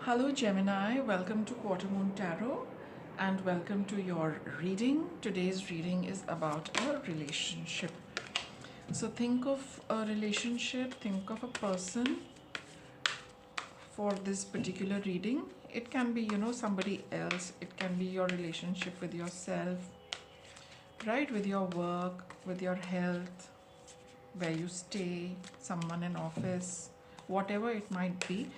Hello Gemini, welcome to Quarter Moon Tarot and welcome to your reading. Today's reading is about a relationship. So think of a relationship, think of a person for this particular reading. It can be, somebody else. It can be your relationship with yourself, right? With your work, with your health, where you stay, someone in office, whatever it might be.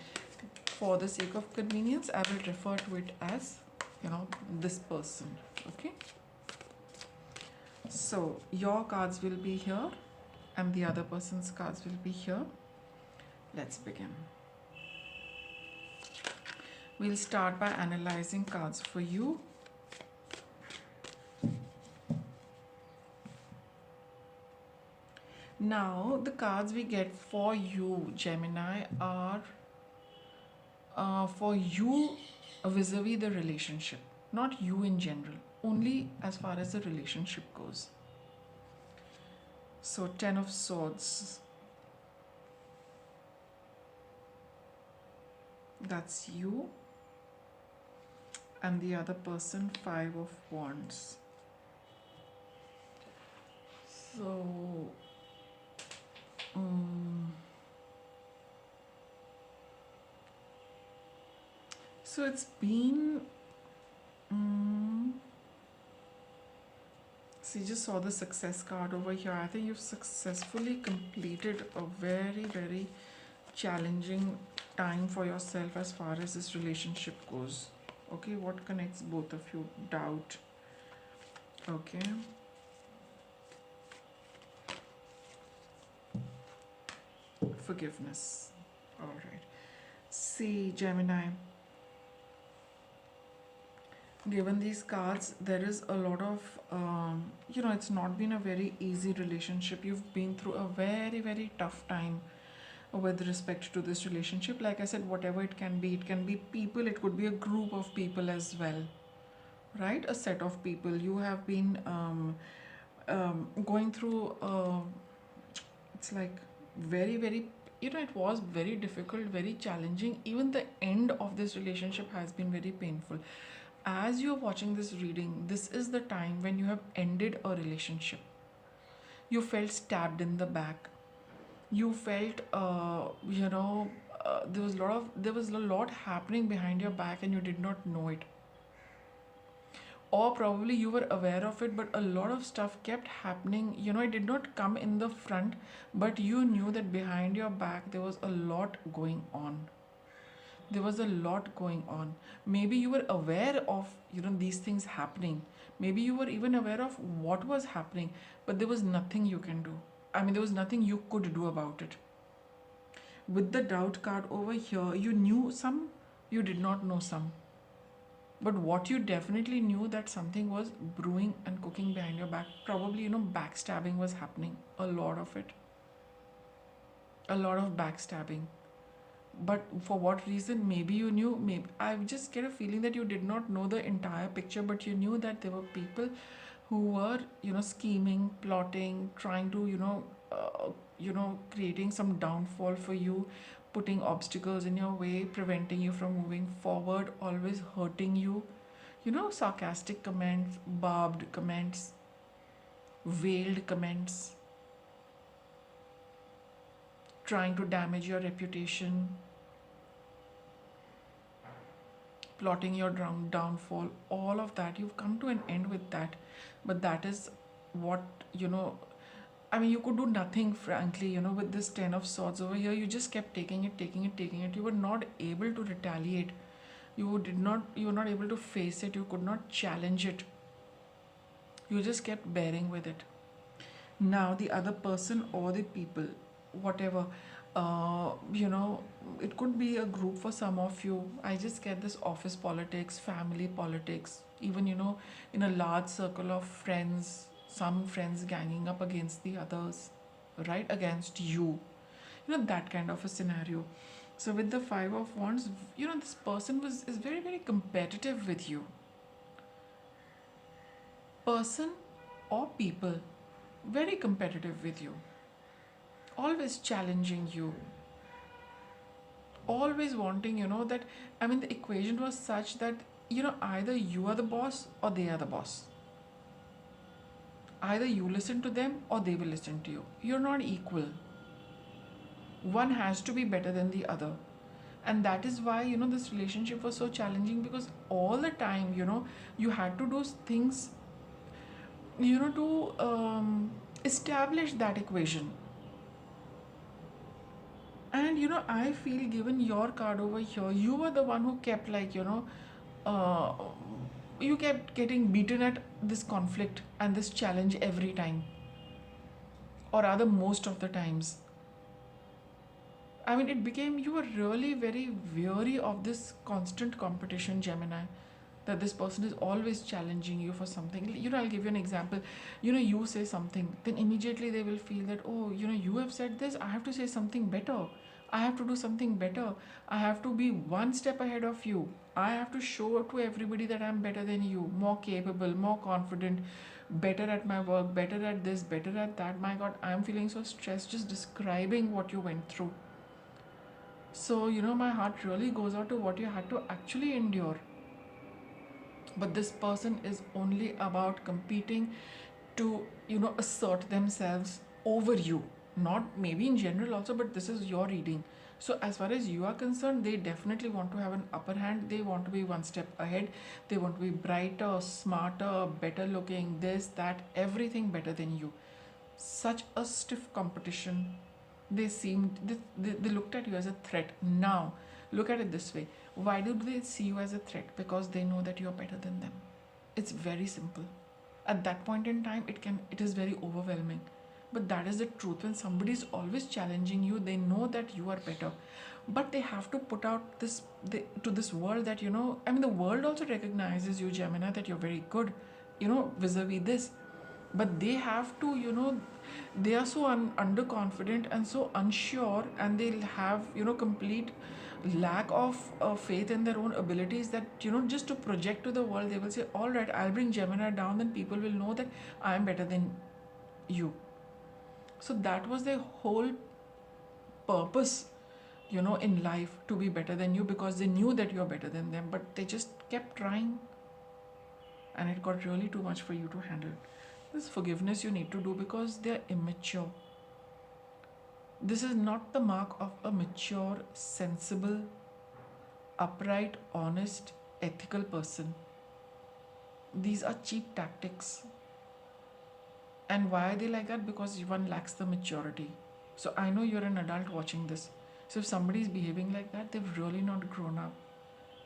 For the sake of convenience, I will refer to it as, this person. Okay. So your cards will be here and the other person's cards will be here. Let's begin. We'll start by analyzing cards for you. Now, the cards we get for you, Gemini, are for you vis-a-vis the relationship, not you in general, only as far as the relationship goes. So 10 of Swords, that's you, and the other person 5 of Wands. So so it's been so you just saw the success card over here. I think you've successfully completed a very, very challenging time for yourself as far as this relationship goes. Okay, what connects both of you? Doubt. Okay. Forgiveness. All right. See, Gemini, given these cards, there is a lot of it's not been a very easy relationship. You've been through a very, very tough time with respect to this relationship. Like I said, whatever it can be people, it could be a group of people as well, right? A set of people. You have been going through it's like very, very, it was very difficult, very challenging. Even the end of this relationship has been very painful. As you're watching this reading, this is the time when you have ended a relationship. You felt stabbed in the back. You felt there was a lot happening behind your back and you did not know it, or probably you were aware of it, but a lot of stuff kept happening. It did not come in the front, but you knew that behind your back there was a lot going on. Maybe you were aware of these things happening. Maybe you were even aware of what was happening, but there was nothing you can do. There was nothing you could do about it. With the doubt card over here, you knew some, you did not know some. But what you definitely knew, that something was brewing and cooking behind your back. Probably, backstabbing was happening. A lot of it. A lot of backstabbing. But for what reason? Maybe you knew, maybe I just get a feeling that you did not know the entire picture, but you knew that there were people who were, scheming, plotting, trying to, creating some downfall for you, putting obstacles in your way, preventing you from moving forward, always hurting you. Sarcastic comments, barbed comments, veiled comments, trying to damage your reputation, plotting your downfall. All of that, you've come to an end with that. But that is what, you could do nothing, frankly, with this 10 of Swords over here. You just kept taking it. You were not able to retaliate. You were not able to face it. You could not challenge it. You just kept bearing with it. Now, the other person or the people, whatever, it could be a group for some of you. I just get this office politics, family politics, even, in a large circle of friends, some friends ganging up against the others, right? Against you. That kind of a scenario. So with the 5 of Wands, this person is very, very competitive with you. Person or people, very competitive with you, always challenging you, always wanting, that, I mean, the equation was such that, either you are the boss or they are the boss. Either you listen to them or they will listen to you. You're not equal. One has to be better than the other. And that is why, this relationship was so challenging, because all the time, you had to do things, to establish that equation. And I feel, given your card over here, you were the one who kept, like, uh, you kept getting beaten at this conflict and this challenge every time, or rather most of the times. I mean, it became, you were really very weary of this constant competition, Gemini. That this person is always challenging you for something. I'll give you an example. You say something, then immediately they will feel that, oh, you have said this, I have to say something better. I have to do something better. I have to be one step ahead of you. I have to show to everybody that I'm better than you, more capable, more confident, better at my work, better at this, better at that. My God, I'm feeling so stressed just describing what you went through. So, my heart really goes out to what you had to actually endure. But this person is only about competing to, assert themselves over you. Not maybe in general also, but this is your reading. So, as far as you are concerned, they definitely want to have an upper hand. They want to be one step ahead. They want to be brighter, smarter, better looking, this, that, everything better than you. Such a stiff competition. They looked at you as a threat. Now look at it this way: why do they see you as a threat? Because they know that you're better than them. It's very simple. At that point in time, it is very overwhelming, but that is the truth. When somebody is always challenging you, they know that you are better, but they have to put out to this world that, I mean, the world also recognizes you, Gemini, that you're very good, vis-a-vis this. But they have to, they are so underconfident and so unsure, and they'll have, complete lack of faith in their own abilities, that, just to project to the world, they will say, all right, I'll bring Gemini down, then people will know that I am better than you. So that was their whole purpose, in life, to be better than you, because they knew that you're better than them, but they just kept trying, and it got really too much for you to handle. This forgiveness you need to do, because they're immature. This is not the mark of a mature, sensible, upright, honest, ethical person. These are cheap tactics. And why are they like that? Because one lacks the maturity. So I know you're an adult watching this. So if somebody is behaving like that, they've really not grown up.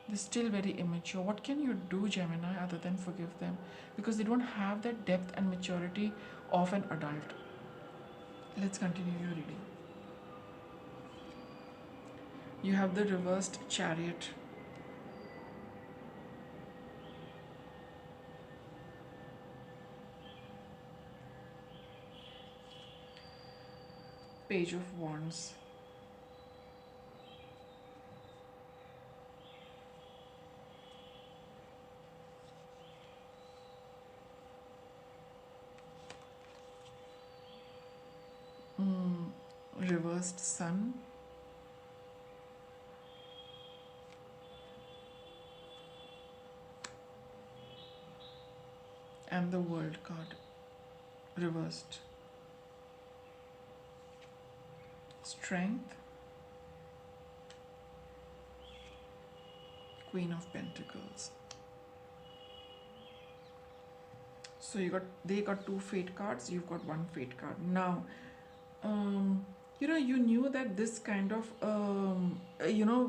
They're still very immature. What can you do, Gemini, other than forgive them? Because they don't have that depth and maturity of an adult. Let's continue your reading. You have the reversed Chariot. Page of Wands. Reversed Sun. And the World card reversed. Strength. Queen of Pentacles. So they got two fate cards, you've got one fate card. Now, you knew that this kind of,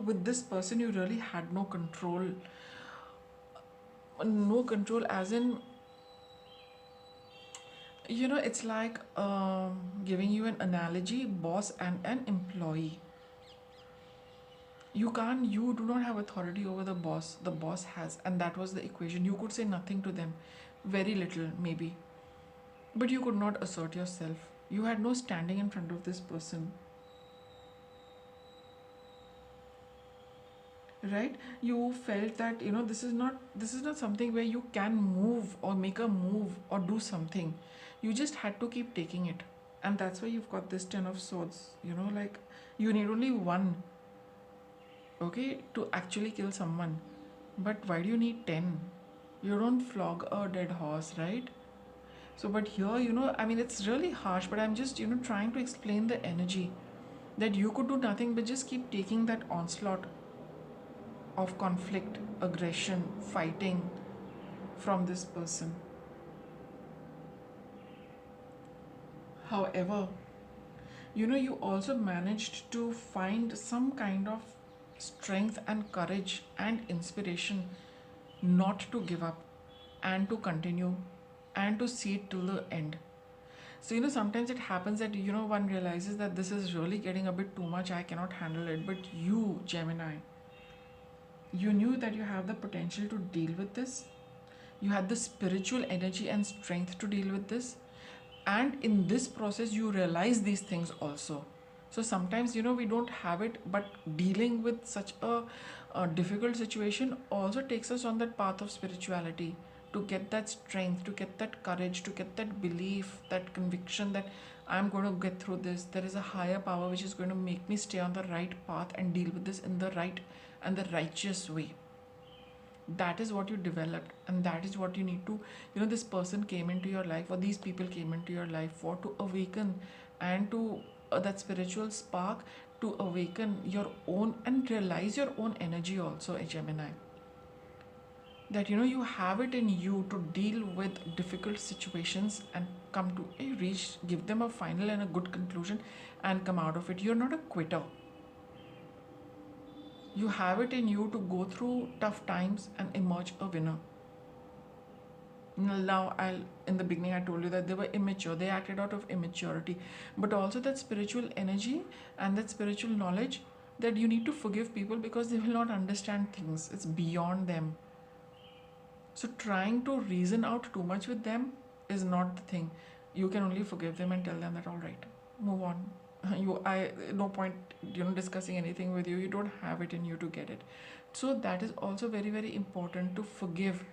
with this person, you really had no control. No control, as in, it's like giving you an analogy: boss and an employee. You do not have authority over the boss has, and that was the equation. You could say nothing to them, very little maybe, but you could not assert yourself. You had no standing in front of this person, right? You felt that, this is not something where you can move or make a move or do something. You just had to keep taking it, and that's why you've got this 10 of Swords. Like, you need only one okay, to actually kill someone. But why do you need 10? You don't flog a dead horse, right? So, but here, I mean, it's really harsh, but I'm just, trying to explain the energy that you could do nothing but just keep taking that onslaught of conflict, aggression, fighting from this person. However, you also managed to find some kind of strength and courage and inspiration not to give up and to continue and to see it till the end. So, sometimes it happens that, one realizes that this is really getting a bit too much, I cannot handle it. But you, Gemini, you knew that you have the potential to deal with this. You had the spiritual energy and strength to deal with this. And in this process, you realize these things also. So sometimes, we don't have it, but dealing with such a difficult situation also takes us on that path of spirituality, to get that strength, to get that courage, to get that belief, that conviction that I'm going to get through this. There is a higher power which is going to make me stay on the right path and deal with this in the right and the righteous way. That is what you developed, and that is what you need to, this person came into your life, or these people came into your life for, to awaken and to that spiritual spark, to awaken your own and realize your own energy also, a Gemini, that you have it in you to deal with difficult situations and come to a reach, give them a final and a good conclusion and come out of it. You're not a quitter. You have it in you to go through tough times and emerge a winner. Now, in the beginning I told you that they were immature. They acted out of immaturity, but also that spiritual energy and that spiritual knowledge that you need to forgive people because they will not understand things. It's beyond them. So trying to reason out too much with them is not the thing. You can only forgive them and tell them that all right, move on. No point discussing anything with you. You don't have it in you to get it. So that is also very, very important, to forgive,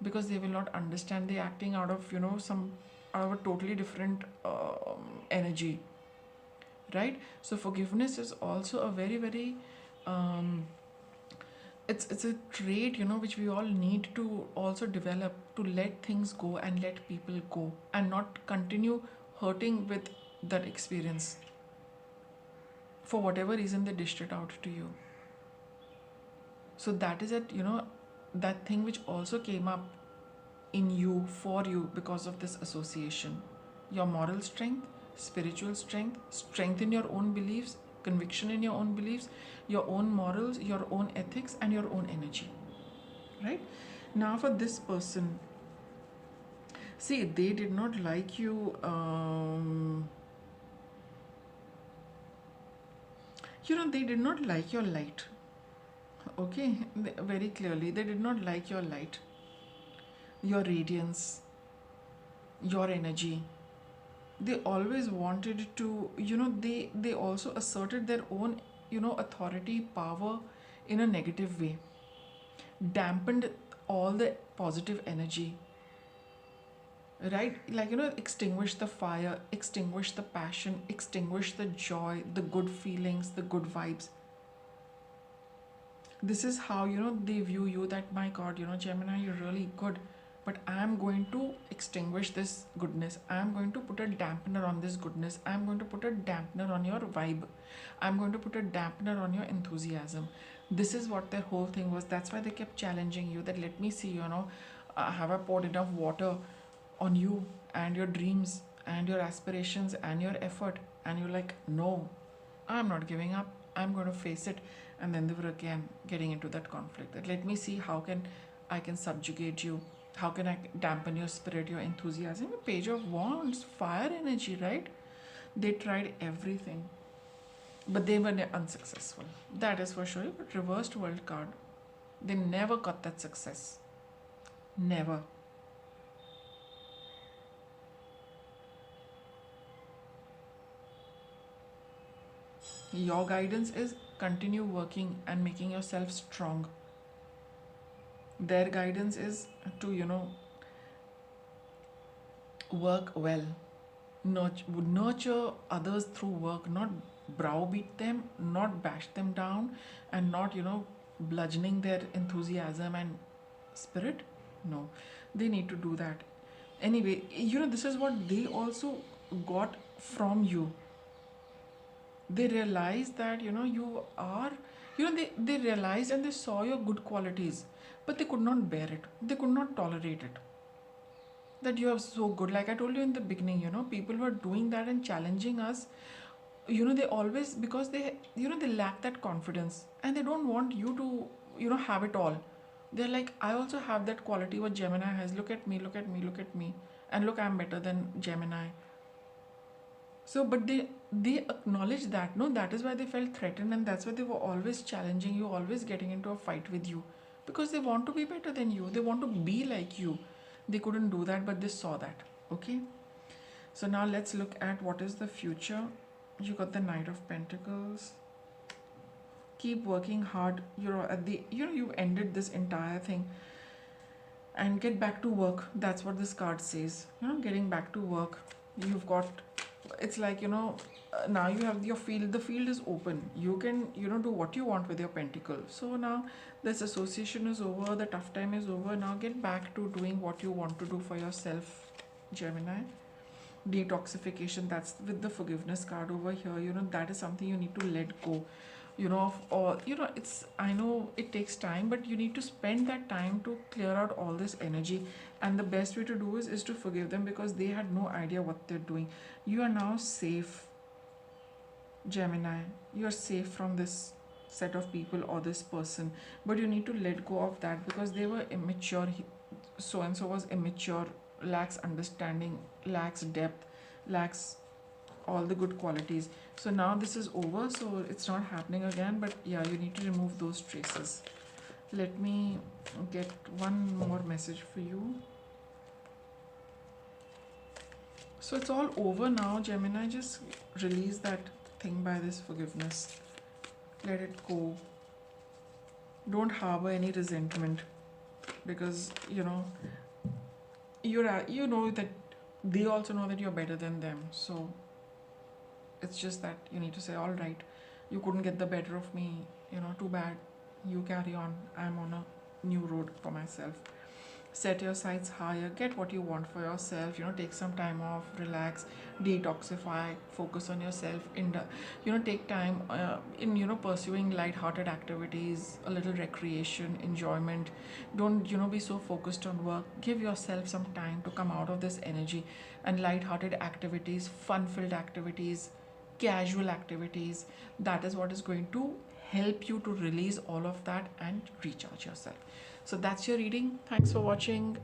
because they will not understand. They're acting out of some out of a totally different energy, right? So forgiveness is also a very, very it's a trait which we all need to also develop, to let things go and let people go and not continue hurting with that experience. For whatever reason they dished it out to you. So that is it, that thing which also came up in you, for you, because of this association. Your moral strength, spiritual strength, strength in your own beliefs, conviction in your own beliefs, your own morals, your own ethics, and your own energy. Right? Now, for this person, see, they did not like you. They did not like your light. Okay, very clearly, they did not like your light, your radiance, your energy. They always wanted to, they also asserted their own, authority, power in a negative way, dampened all the positive energy, right? Like, extinguish the fire, extinguish the passion, extinguish the joy, the good feelings, the good vibes. This is how, they view you, that my God, Gemini, you're really good, but I'm going to extinguish this goodness. I'm going to put a dampener on this goodness. I'm going to put a dampener on your vibe. I'm going to put a dampener on your enthusiasm. This is what their whole thing was. That's why they kept challenging you, that let me see, have I poured enough water on you and your dreams and your aspirations and your effort? And you're like, no, I'm not giving up. I'm going to face it. And then they were again getting into that conflict, that let me see how I can subjugate you. How can I dampen your spirit, your enthusiasm? A Page of Wands, fire energy, right? They tried everything, but they were unsuccessful. That is for sure. But reversed world card, they never got that success. Never. Your guidance is continue working and making yourself strong. Their guidance is to, work well, nurture others through work, not browbeat them, not bash them down, and not, bludgeoning their enthusiasm and spirit. No, they need to do that. Anyway, this is what they also got from you. They realized that, you are, they realized and they saw your good qualities, but they could not bear it. They could not tolerate it. That you are so good. Like I told you in the beginning, people who are doing that and challenging us, they always, because they, they lack that confidence and they don't want you to, have it all. They're like, I also have that quality what Gemini has. Look at me, look at me, look at me. And look, I'm better than Gemini. So, but they acknowledge that, no, that is why they felt threatened, and that's why they were always challenging you, always getting into a fight with you, because they want to be better than you. They want to be like you. They couldn't do that, but they saw that. Okay. So now let's look at what is the future. You got the Knight of Pentacles. Keep working hard. You're at the, you've ended this entire thing, and get back to work. That's what this card says. Getting back to work. You've got, it's like, now you have your field. The field is open. You can, do what you want with your pentacle. So now this association is over. The tough time is over. Now get back to doing what you want to do for yourself, Gemini. Detoxification, that's with the forgiveness card over here. That is something you need to let go, of, or, it's, I know it takes time, but you need to spend that time to clear out all this energy. And the best way to do is to forgive them, because they had no idea what they're doing. You are now safe, Gemini. You're safe from this set of people or this person, but you need to let go of that, because they were immature. So and so was immature, lacks understanding, lacks depth, lacks all the good qualities. So now this is over, so it's not happening again. But yeah, you need to remove those traces. Let me get one more message for you. So it's all over now, Gemini. Just release that thing by this forgiveness. Let it go. Don't harbor any resentment, because you know that they also know that you're better than them. So it's just that you need to say, all right, you couldn't get the better of me, too bad. You carry on. I'm on a new road for myself. Set your sights higher. Get what you want for yourself. Take some time off, relax, detoxify, focus on yourself. Take time in pursuing light-hearted activities, a little recreation, enjoyment. Don't be so focused on work. Give yourself some time to come out of this energy, and light-hearted activities, fun-filled activities, casual activities. That is what is going to help you to release all of that and recharge yourself. So that's your reading. Thanks for watching.